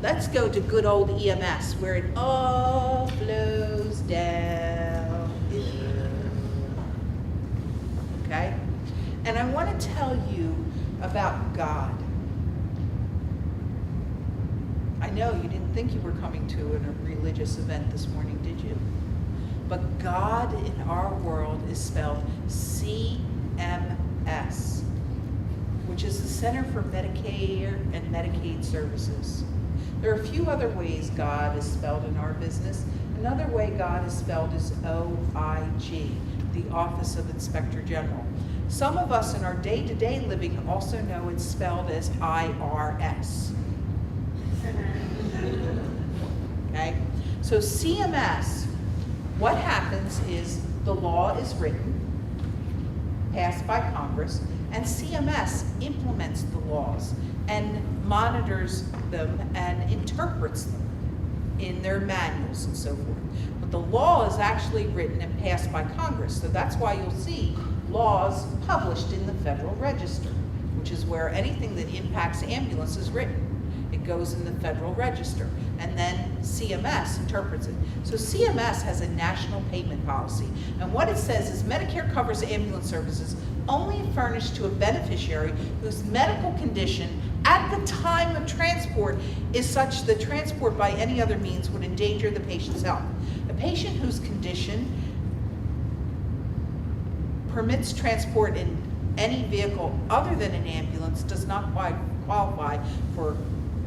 let's go to good old EMS, where it all flows down. Okay? And I want to tell you about God. I know you didn't think you were coming to a religious event this morning, did you? But God in our world is spelled CMS, which is the Center for Medicare and Medicaid Services. There are a few other ways God is spelled in our business. Another way God is spelled is OIG, the Office of Inspector General. Some of us in our day-to-day living also know it's spelled as IRS. Okay? So CMS, what happens is the law is written, passed by Congress, and CMS implements the laws and monitors them and interprets them in their manuals and so forth. But the law is actually written and passed by Congress, so that's why you'll see laws published in the Federal Register, which is where anything that impacts ambulance is written. It goes in the Federal Register, and then CMS interprets it. So CMS has a national payment policy, and what it says is Medicare covers ambulance services only if furnished to a beneficiary whose medical condition at the time of transport is such that transport by any other means would endanger the patient's health. A patient whose condition permits transport in any vehicle other than an ambulance does not qualify for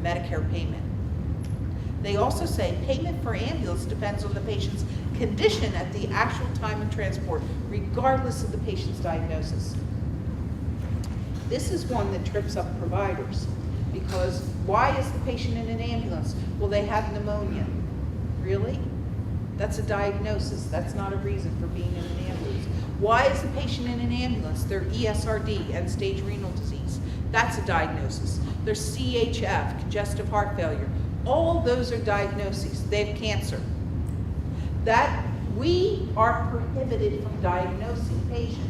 Medicare payment. They also say payment for ambulance depends on the patient's condition at the actual time of transport, regardless of the patient's diagnosis. This is one that trips up providers, because why is the patient in an ambulance? Well, they have pneumonia. Really? That's a diagnosis. That's not a reason for being in an ambulance. Why is the patient in an ambulance? They're ESRD, end-stage renal disease. That's a diagnosis. There's CHF, congestive heart failure. All those are diagnoses. They have cancer. That we are prohibited from diagnosing patients.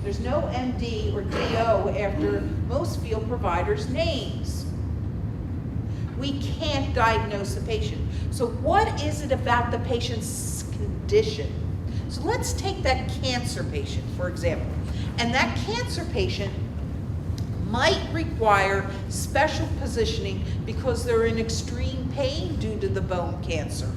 There's no MD or DO after most field providers' names. We can't diagnose a patient. So what is it about the patient's condition? So let's take that cancer patient, for example. And that cancer patient might require special positioning because they're in extreme pain due to the bone cancer.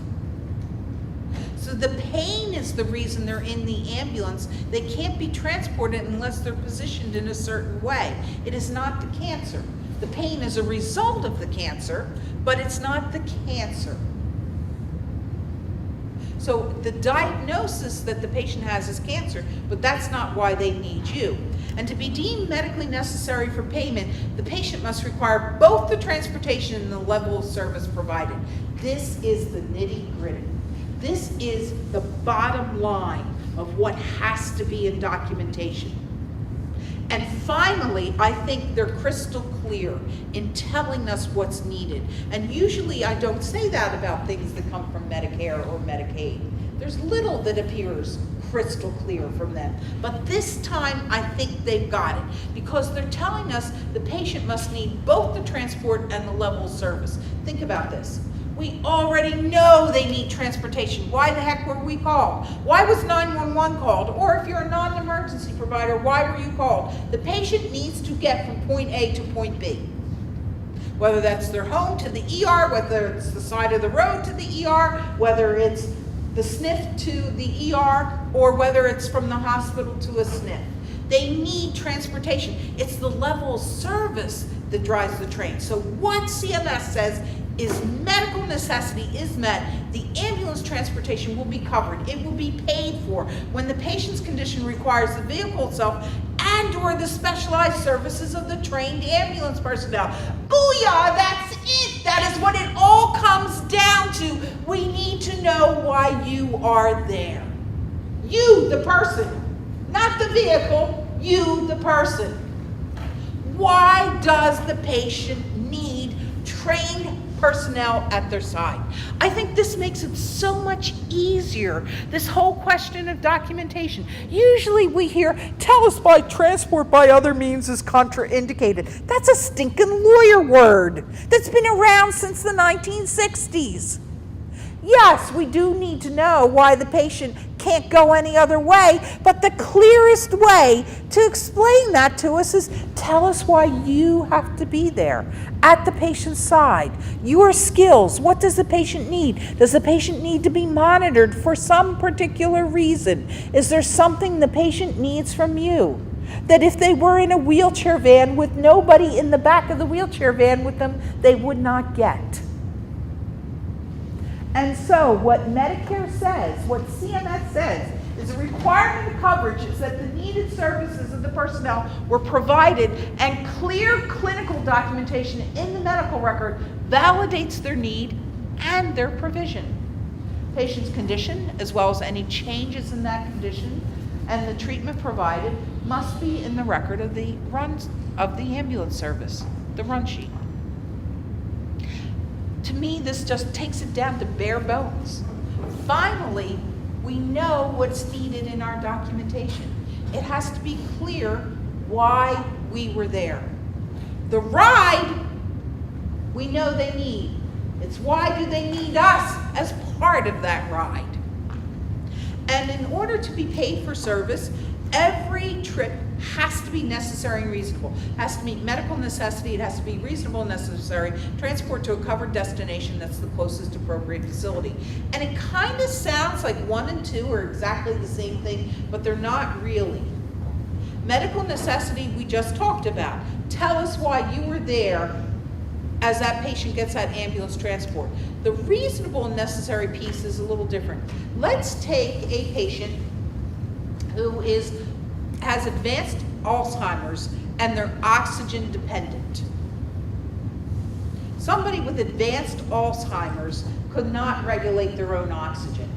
So the pain is the reason they're in the ambulance. They can't be transported unless they're positioned in a certain way. It is not the cancer. The pain is a result of the cancer, but it's not the cancer. So the diagnosis that the patient has is cancer, but that's not why they need you. And to be deemed medically necessary for payment, the patient must require both the transportation and the level of service provided. This is the nitty-gritty. This is the bottom line of what has to be in documentation. And finally, I think they're crystal clear in telling us what's needed. And usually I don't say that about things that come from Medicare or Medicaid. There's little that appears crystal clear from them. But this time, I think they've got it, because they're telling us the patient must need both the transport and the level of service. Think about this. We already know they need transportation. Why the heck were we called? Why was 911 called? Or if you're a non-emergency provider, why were you called? The patient needs to get from point A to point B. Whether that's their home to the ER, whether it's the side of the road to the ER, whether it's the SNF to the ER, or whether it's from the hospital to a SNF. They need transportation. It's the level of service that drives the train. So what CMS says is medical necessity is met, the ambulance transportation will be covered. It will be paid for when the patient's condition requires the vehicle itself and or the specialized services of the trained ambulance personnel. Booyah, that's it. That is what it all comes down to. We need to know why you are there. You, the person, not the vehicle, you, the person. Why does the patient need trained personnel at their side. I think this makes it so much easier, this whole question of documentation. Usually we hear, tell us why transport by other means is contraindicated. That's a stinking lawyer word that's been around since the 1960s. Yes, we do need to know why the patient can't go any other way, but the clearest way to explain that to us is tell us why you have to be there at the patient's side. Your skills, what does the patient need? Does the patient need to be monitored for some particular reason? Is there something the patient needs from you that if they were in a wheelchair van with nobody in the back of the wheelchair van with them, they would not get? And so what Medicare says, what CMS says, is a requirement of coverage is that the needed services of the personnel were provided and clear clinical documentation in the medical record validates their need and their provision. Patient's condition, as well as any changes in that condition and the treatment provided, must be in the record of the ambulance service, the run sheet. To me, this just takes it down to bare bones. Finally, we know what's needed in our documentation. It has to be clear why we were there. The ride, we know they need. It's why do they need us as part of that ride. And in order to be paid for service, every trip has to be necessary and reasonable. It has to meet medical necessity. It has to be reasonable and necessary. Transport to a covered destination that's the closest appropriate facility. And it kind of sounds like 1 and 2 are exactly the same thing, but they're not really. Medical necessity we just talked about. Tell us why you were there as that patient gets that ambulance transport. The reasonable and necessary piece is a little different. Let's take a patient who has advanced Alzheimer's and they're oxygen dependent. Somebody with advanced Alzheimer's could not regulate their own oxygen.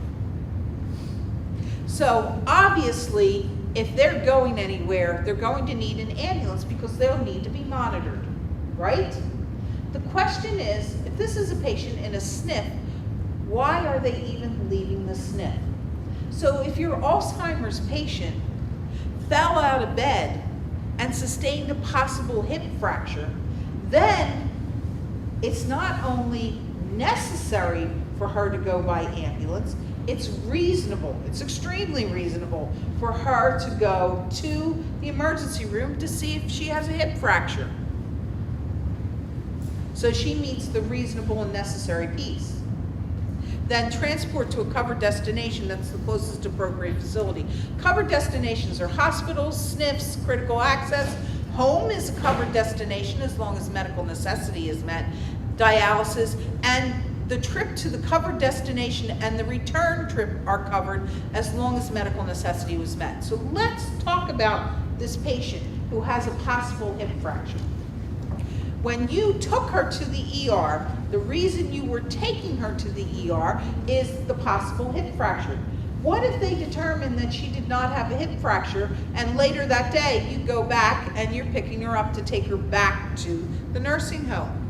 So obviously, if they're going anywhere, they're going to need an ambulance because they'll need to be monitored, right? The question is, if this is a patient in a SNF, why are they even leaving the SNF? So if your Alzheimer's patient fell out of bed and sustained a possible hip fracture, then it's not only necessary for her to go by ambulance, it's reasonable, it's extremely reasonable for her to go to the emergency room to see if she has a hip fracture. So she meets the reasonable and necessary piece. Then transport to a covered destination that's the closest appropriate facility. Covered destinations are hospitals, SNFs, critical access. Home is a covered destination as long as medical necessity is met. Dialysis, and the trip to the covered destination and the return trip are covered as long as medical necessity was met. So let's talk about this patient who has a possible hip fracture. When you took her to the ER, the reason you were taking her to the ER is the possible hip fracture. What if they determined that she did not have a hip fracture and later that day you go back and you're picking her up to take her back to the nursing home?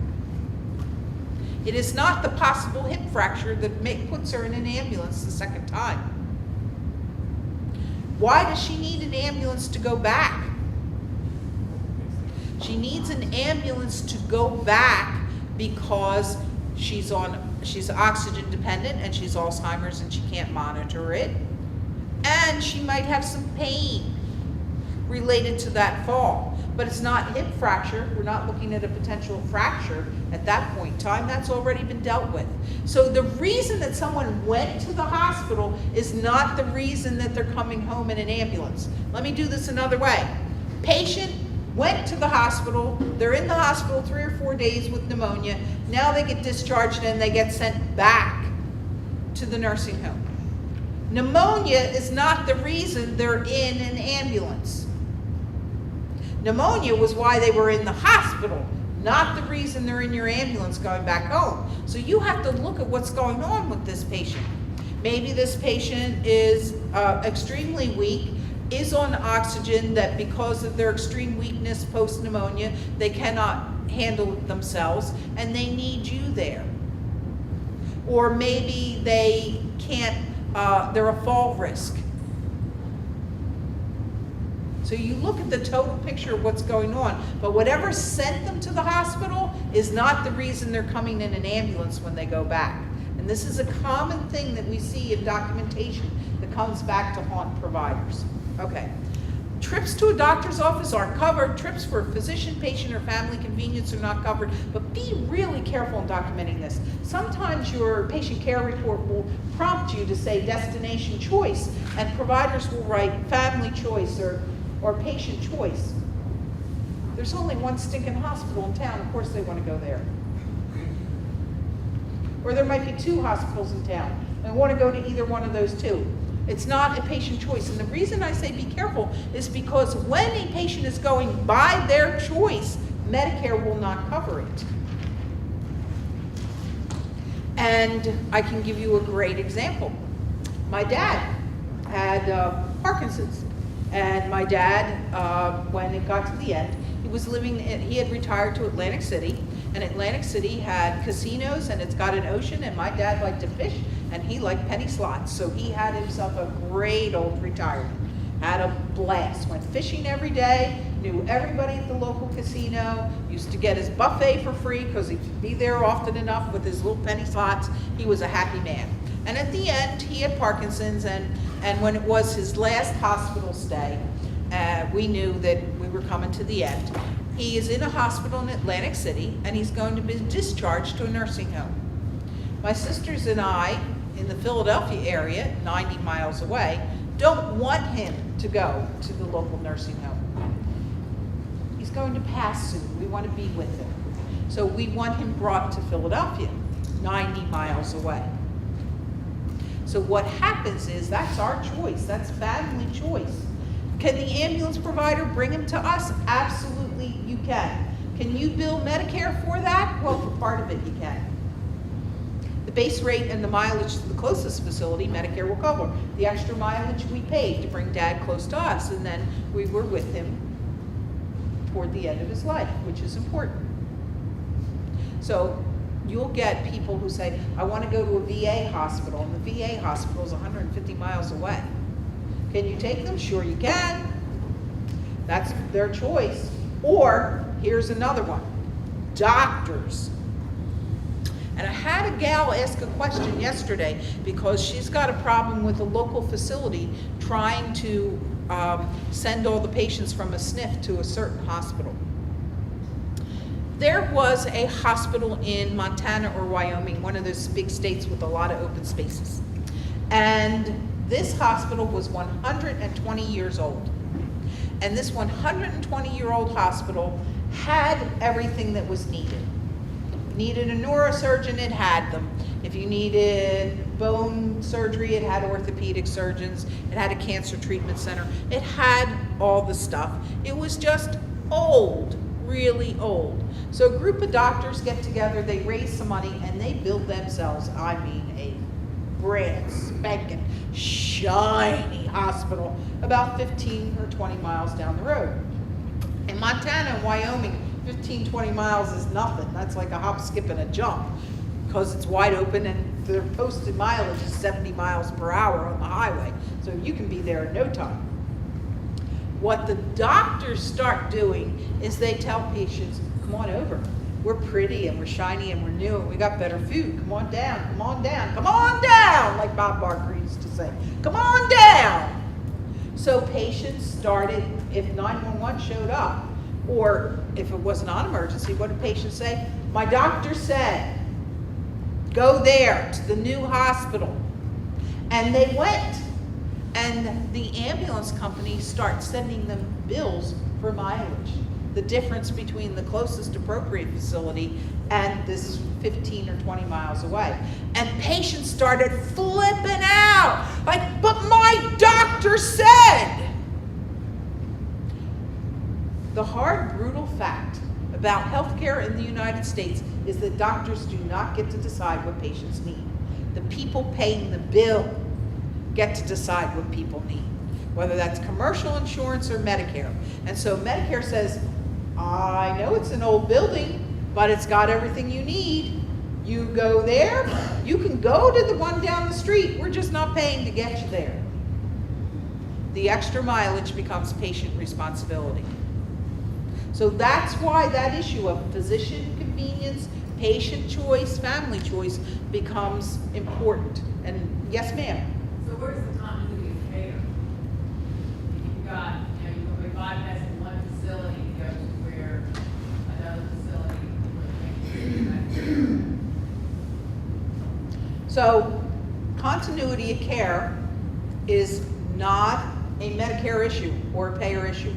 It is not the possible hip fracture that puts her in an ambulance the second time. Why does she need an ambulance to go back? She needs an ambulance to go back because she's oxygen dependent and she's Alzheimer's and she can't monitor it. And she might have some pain related to that fall. But it's not hip fracture. We're not looking at a potential fracture at that point in time. That's already been dealt with. So the reason that someone went to the hospital is not the reason that they're coming home in an ambulance. Let me do this another way. Patient went to the hospital, they're in the hospital 3 or 4 days with pneumonia, now they get discharged and they get sent back to the nursing home. Pneumonia is not the reason they're in an ambulance. Pneumonia was why they were in the hospital, not the reason they're in your ambulance going back home. So you have to look at what's going on with this patient. Maybe this patient is extremely weak, is on oxygen, that because of their extreme weakness post-pneumonia, they cannot handle it themselves and they need you there. Or maybe they can't, they're a fall risk. So you look at the total picture of what's going on, but whatever sent them to the hospital is not the reason they're coming in an ambulance when they go back. And this is a common thing that we see in documentation that comes back to haunt providers. Okay. Trips to a doctor's office are covered. Trips for physician, patient, or family convenience are not covered. But be really careful in documenting this. Sometimes your patient care report will prompt you to say destination choice, and providers will write family choice or patient choice. There's only one stinking hospital in town. Of course they want to go there. Or there might be 2 hospitals in town and want to go to either one of those 2. It's not a patient choice. And the reason I say be careful is because when a patient is going by their choice, Medicare will not cover it. And I can give you a great example. My dad had Parkinson's. And my dad, when it got to the end, he had retired to Atlantic City. And Atlantic City had casinos and it's got an ocean, and my dad liked to fish and he liked penny slots. So he had himself a great old retirement. Had a blast, went fishing every day, knew everybody at the local casino, used to get his buffet for free because he could be there often enough with his little penny slots. He was a happy man. And at the end, he had Parkinson's, and when it was his last hospital stay, we knew that we were coming to the end. He is in a hospital in Atlantic City, and he's going to be discharged to a nursing home. My sisters and I, in the Philadelphia area, 90 miles away, don't want him to go to the local nursing home. He's going to pass soon. We want to be with him. So we want him brought to Philadelphia, 90 miles away. So what happens is that's our choice. That's family choice. Can the ambulance provider bring him to us? Absolutely, you can. Can you bill Medicare for that? Well, for part of it, you can. The base rate and the mileage to the closest facility, Medicare will cover. The extra mileage we paid to bring Dad close to us, and then we were with him toward the end of his life, which is important. So you'll get people who say, I want to go to a VA hospital, and the VA hospital is 150 miles away. Can you take them? Sure you can. That's their choice. Or, here's another one, doctors. And I had a gal ask a question yesterday because she's got a problem with a local facility trying to send all the patients from a SNF to a certain hospital. There was a hospital in Montana or Wyoming, one of those big states with a lot of open spaces. And this hospital was 120 years old. And this 120-year-old hospital had everything that was needed. Needed a neurosurgeon, it had them. If you needed bone surgery, it had orthopedic surgeons. It had a cancer treatment center. It had all the stuff. It was just old, really old. So a group of doctors get together, they raise some money, and they build themselves, I mean, a brand spanking, shiny hospital about 15 or 20 miles down the road. In Montana and Wyoming, 15, 20 miles is nothing. That's like a hop, skip, and a jump because it's wide open and their posted mileage is 70 miles per hour on the highway. So you can be there in no time. What the doctors start doing is they tell patients, come on over. We're pretty and we're shiny and we're new and we got better food. Come on down, come on down, come on down, like Bob Barker used to say. Come on down. So patients started, if 911 showed up, or if it was not an emergency, what did patients say? My doctor said, go there to the new hospital. And they went. And the ambulance company starts sending them bills for mileage. The difference between the closest appropriate facility and this 15 or 20 miles away. And patients started flipping out. Like, but my doctor said. The hard, brutal fact about healthcare in the United States is that doctors do not get to decide what patients need. The people paying the bill get to decide what people need, whether that's commercial insurance or Medicare. And so Medicare says, I know it's an old building, but it's got everything you need. You go there, you can go to the one down the street. We're just not paying to get you there. The extra mileage becomes patient responsibility. So that's why that issue of physician convenience, patient choice, family choice becomes important. And yes, ma'am. So where's the continuity of care? You've got, you go by bypassing one facility and go to where another facility. So continuity of care is not a Medicare issue or a payer issue.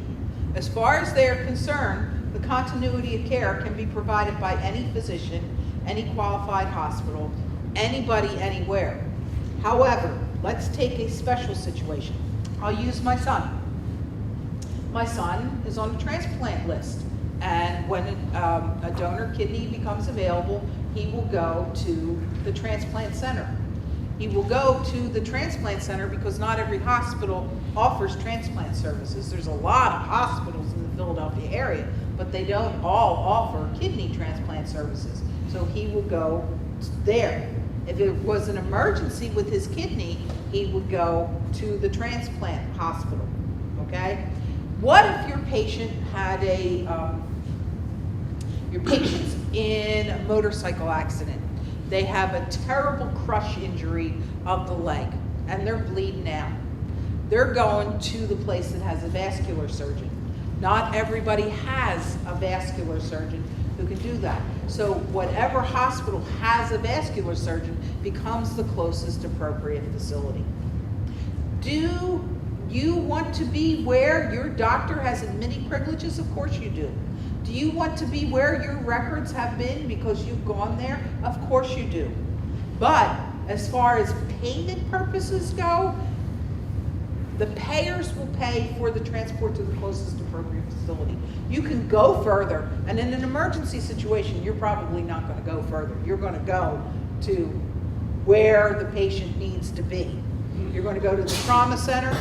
As far as they're concerned, the continuity of care can be provided by any physician, any qualified hospital, anybody, anywhere. However, let's take a special situation. I'll use my son. My son is on the transplant list, and when a donor kidney becomes available, he will go to the transplant center. He will go to the transplant center because not every hospital offers transplant services. There's a lot of hospitals in the Philadelphia area, but they don't all offer kidney transplant services. So he will go there. If it was an emergency with his kidney, he would go to the transplant hospital, okay? What if your patient had your patient's in a motorcycle accident? They have a terrible crush injury of the leg and they're bleeding out. They're going to the place that has a vascular surgeon. Not everybody has a vascular surgeon who can do that. So whatever hospital has a vascular surgeon becomes the closest appropriate facility. Do you want to be where your doctor has admitting privileges? Of course you do. Do you want to be where your records have been because you've gone there? Of course you do. But as far as payment purposes go, the payers will pay for the transport to the closest appropriate facility. You can go further, and in an emergency situation, you're probably not going to go further. You're going to go to where the patient needs to be. You're going to go to the trauma center.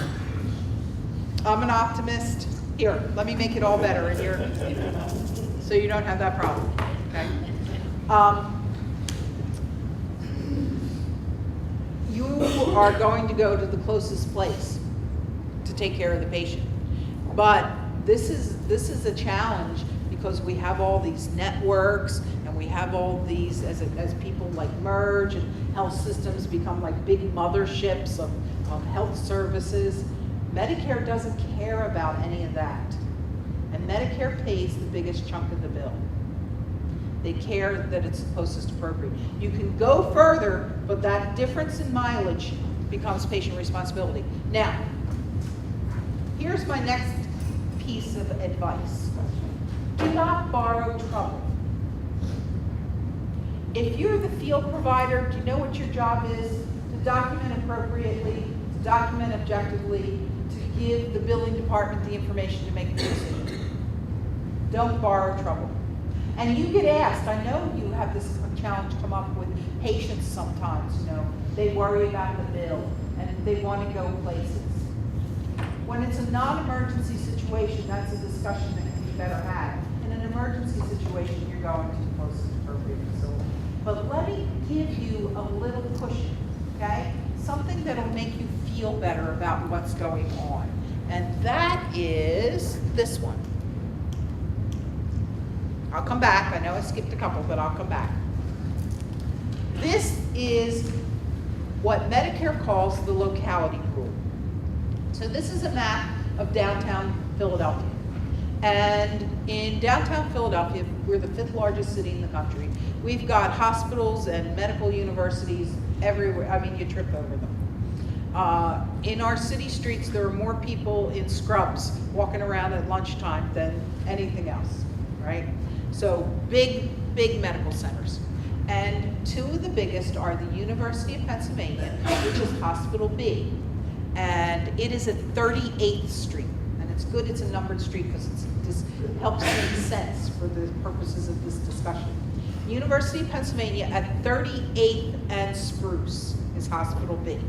I'm an optimist. Here, let me make it all better in here, so you don't have that problem, okay? You are going to go to the closest place to take care of the patient. But this is a challenge because we have all these networks and we have all these, as people like merge and health systems become like big motherships of health services. Medicare doesn't care about any of that. And Medicare pays the biggest chunk of the bill. They care that it's the closest appropriate. You can go further, but that difference in mileage becomes patient responsibility. Now, here's my next piece of advice. Do not borrow trouble. If you're the field provider, do you know what your job is? To document appropriately, to document objectively, to give the billing department the information to make the decision. Don't borrow trouble. And you get asked, I know you have this challenge come up with patients sometimes, they worry about the bill and they want to go places. When it's a non-emergency situation, that's a discussion that can be better had. In an emergency situation, you're going to the closest appropriate facility. But let me give you a little cushion, okay? Something that'll make you feel better about what's going on. And that is this one. I'll come back. I know I skipped a couple, but I'll come back. This is what Medicare calls the locality rule. So this is a map of downtown Philadelphia. And in downtown Philadelphia, we're the 5th largest city in the country. We've got hospitals and medical universities everywhere. I mean, you trip over them. In our city streets, there are more people in scrubs walking around at lunchtime than anything else, right? So big medical centers. And 2 of the biggest are the University of Pennsylvania, which is Hospital B. And it is at 38th Street. And it's good it's a numbered street because this helps make sense for the purposes of this discussion. University of Pennsylvania at 38th and Spruce is Hospital B.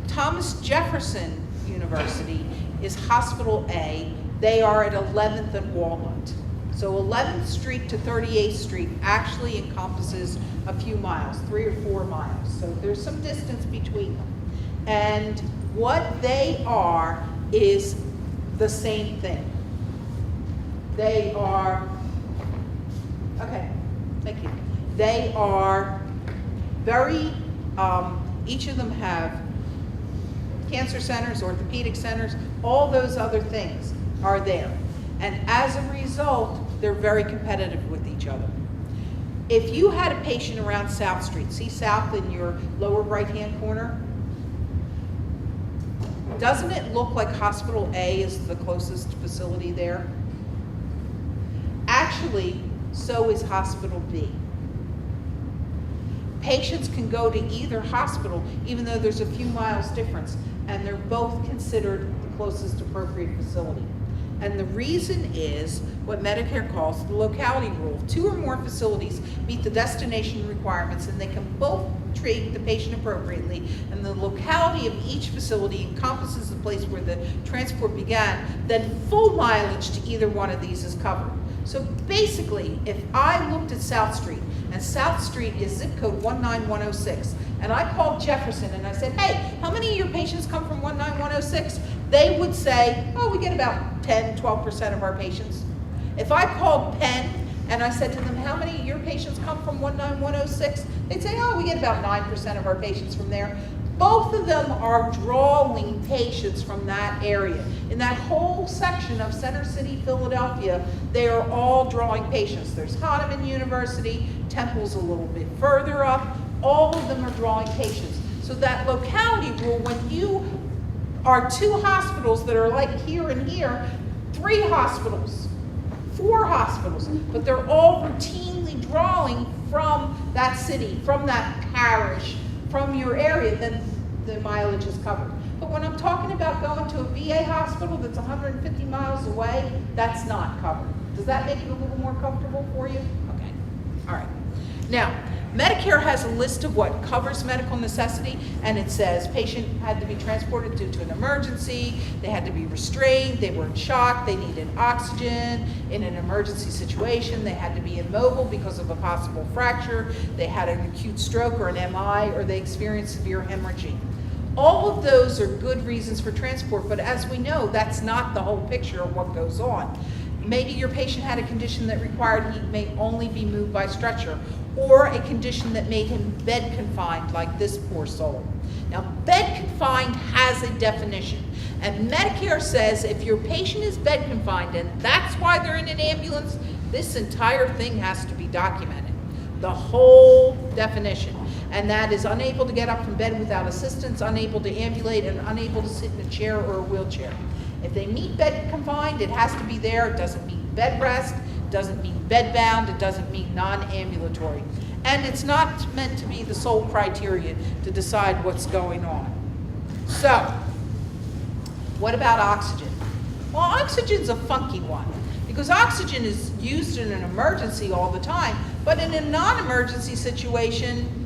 Thomas Jefferson University is Hospital A. They are at 11th and Walnut. So 11th Street to 38th Street actually encompasses a few miles, 3 or 4 miles. So there's some distance between them. And what they are is the same thing. They are, okay, thank you. They are very, each of them have cancer centers, orthopedic centers, all those other things are there. And as a result, they're very competitive with each other. If you had a patient around South Street, see South in your lower right-hand corner? Doesn't it look like Hospital A is the closest facility there? Actually, so is Hospital B. Patients can go to either hospital, even though there's a few miles difference, and they're both considered the closest appropriate facility. And the reason is what Medicare calls the locality rule. 2 or more facilities meet the destination requirements, and they can both treat the patient appropriately, and the locality of each facility encompasses the place where the transport began, then full mileage to either one of these is covered. So basically, if I looked at South Street, and South Street is zip code 19106, and I called Jefferson and I said, hey, how many of your patients come from 19106? They would say, oh, we get about 10, 12% of our patients. If I called Penn and I said to them, how many of your patients come from 19106? They'd say, oh, we get about 9% of our patients from there. Both of them are drawing patients from that area. In that whole section of Center City, Philadelphia, they are all drawing patients. There's Hahnemann University, Temple's a little bit further up. All of them are drawing patients. So that locality rule, when you are 2 hospitals that are like here and here, 3 hospitals, 4 hospitals, but they're all routinely drawing from that city, from that parish, from your area, then the mileage is covered. But when I'm talking about going to a VA hospital that's 150 miles away, that's not covered. Does that make it a little more comfortable for you? Okay, all right. Now, Medicare has a list of what covers medical necessity, and it says patient had to be transported due to an emergency, they had to be restrained, they were in shock, they needed oxygen in an emergency situation, they had to be immobile because of a possible fracture, they had an acute stroke or an MI, or they experienced severe hemorrhaging. All of those are good reasons for transport, but as we know, that's not the whole picture of what goes on. Maybe your patient had a condition that required he may only be moved by stretcher, or a condition that made him bed confined, like this poor soul. Now, bed confined has a definition, and Medicare says if your patient is bed confined, and that's why they're in an ambulance, this entire thing has to be documented. The whole definition. And that is unable to get up from bed without assistance, unable to ambulate, and unable to sit in a chair or a wheelchair. If they meet bed confined, it has to be there. It doesn't mean bed rest, doesn't mean bed bound, it doesn't mean non-ambulatory. And it's not meant to be the sole criteria to decide what's going on. So, what about oxygen? Well, oxygen's a funky one, because oxygen is used in an emergency all the time, but in a non-emergency situation,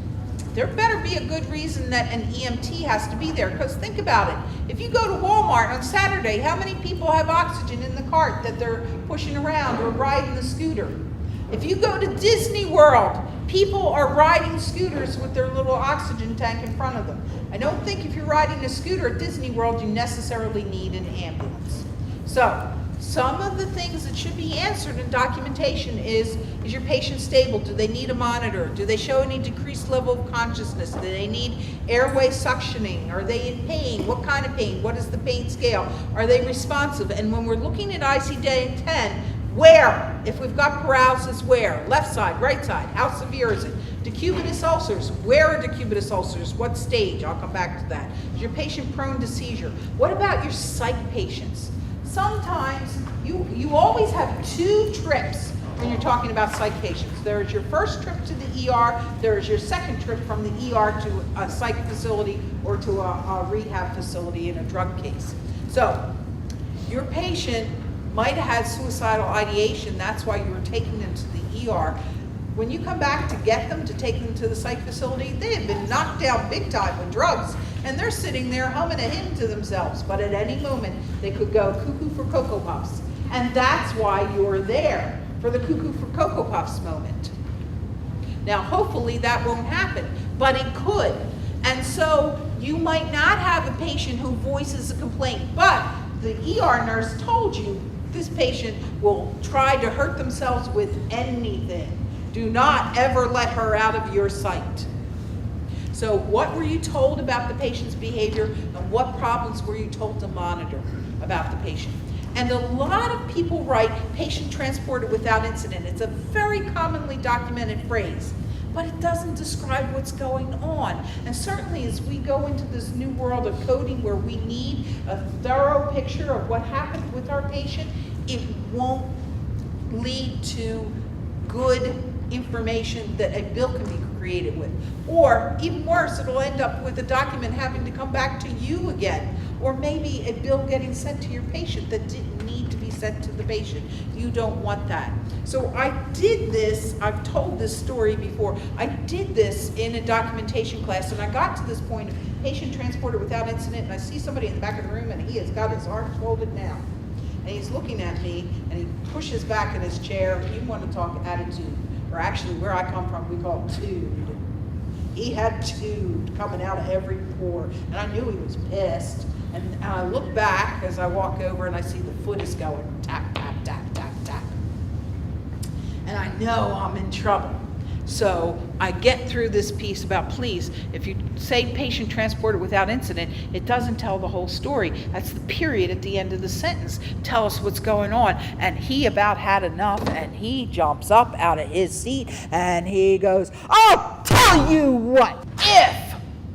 there better be a good reason that an EMT has to be there, because think about it. If you go to Walmart on Saturday, how many people have oxygen in the cart that they're pushing around or riding the scooter? If you go to Disney World, people are riding scooters with their little oxygen tank in front of them. I don't think if you're riding a scooter at Disney World, you necessarily need an ambulance. So, some of the things that should be answered in documentation is your patient stable? Do they need a monitor? Do they show any decreased level of consciousness? Do they need airway suctioning? Are they in pain? What kind of pain? What is the pain scale? Are they responsive? And when we're looking at ICD-10, where? If we've got paralysis, where? Left side, right side, how severe is it? Decubitus ulcers, where are decubitus ulcers? What stage? I'll come back to that. Is your patient prone to seizure? What about your psych patients? Sometimes you always have 2 trips when you're talking about psych patients. There's your first trip to the ER, there's your second trip from the ER to a psych facility or to a rehab facility in a drug case. So your patient might have had suicidal ideation, that's why you were taking them to the ER. When you come back to get them, to take them to the psych facility, they have been knocked down big time with drugs, and they're sitting there humming a hymn to themselves, but at any moment they could go cuckoo for Cocoa Puffs. And that's why you're there, for the cuckoo for Cocoa Puffs moment. Now, hopefully that won't happen, but it could. And so you might not have a patient who voices a complaint, but the ER nurse told you this patient will try to hurt themselves with anything. Do not ever let her out of your sight. So what were you told about the patient's behavior, and what problems were you told to monitor about the patient? And a lot of people write patient transported without incident. It's a very commonly documented phrase, but it doesn't describe what's going on. And certainly as we go into this new world of coding where we need a thorough picture of what happened with our patient, it won't lead to good information that a bill can be created with. Or even worse, it'll end up with a document having to come back to you again. Or maybe a bill getting sent to your patient that didn't need to be sent to the patient. You don't want that. So I did this, I've told this story before, I did this in a documentation class, and I got to this point of patient transported without incident, and I see somebody in the back of the room and he has got his arms folded down. And he's looking at me and he pushes back in his chair. You want to talk attitude, or actually where I come from we call it tude. He had tude coming out of every pore, and I knew he was pissed. And I look back as I walk over and I see the foot is going tap, tap, tap, tap, tap. And I know I'm in trouble. So I get through this piece about, please, if you say patient transported without incident, it doesn't tell the whole story. That's the period at the end of the sentence. Tell us what's going on. And he about had enough, and he jumps up out of his seat and he goes, I'll tell you what, if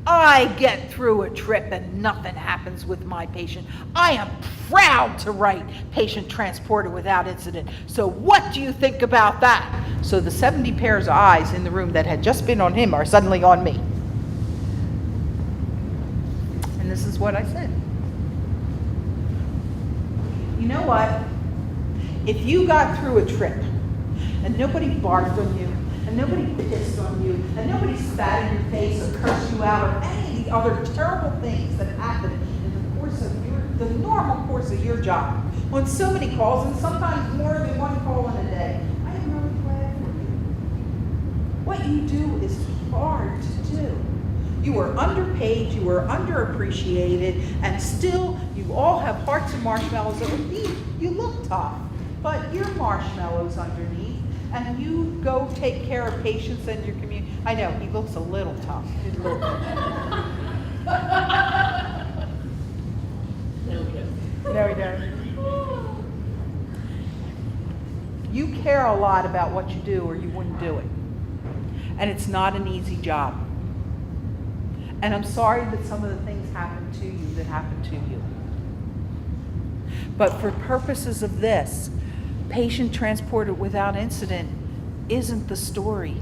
I get through a trip and nothing happens with my patient, I am proud to write patient transported without incident. So what do you think about that? So the 70 pairs of eyes in the room that had just been on him are suddenly on me. And this is what I said. You know what? If you got through a trip and nobody barked on you, and nobody pissed on you, and nobody spat in your face or cursed you out, or any of the other terrible things that happen in the course of the normal course of your job, when so many calls, and sometimes more than one call in a day, I am really glad for you. What you do is hard to do. You are underpaid, you are underappreciated, and still you all have hearts and marshmallows that would be, you look tough, but you're marshmallows underneath. And you go take care of patients in your community. I know, he looks a little tough. A little bit. No, he doesn't. You care a lot about what you do or you wouldn't do it. And it's not an easy job. And I'm sorry that some of the things happen to you that happen to you. But for purposes of this, patient transported without incident isn't the story.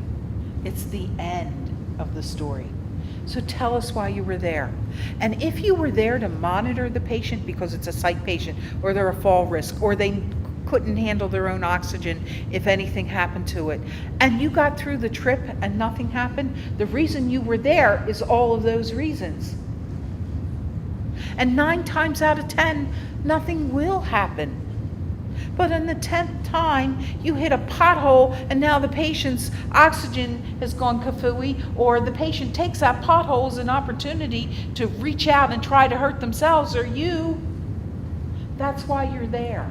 It's the end of the story. So tell us why you were there. And if you were there to monitor the patient because it's a psych patient, or they're a fall risk, or they couldn't handle their own oxygen if anything happened to it, and you got through the trip and nothing happened, the reason you were there is all of those reasons. And 9 times out of 10, nothing will happen. But in the 10th time, you hit a pothole and now the patient's oxygen has gone kafooey, or the patient takes that pothole as an opportunity to reach out and try to hurt themselves or you. That's why you're there.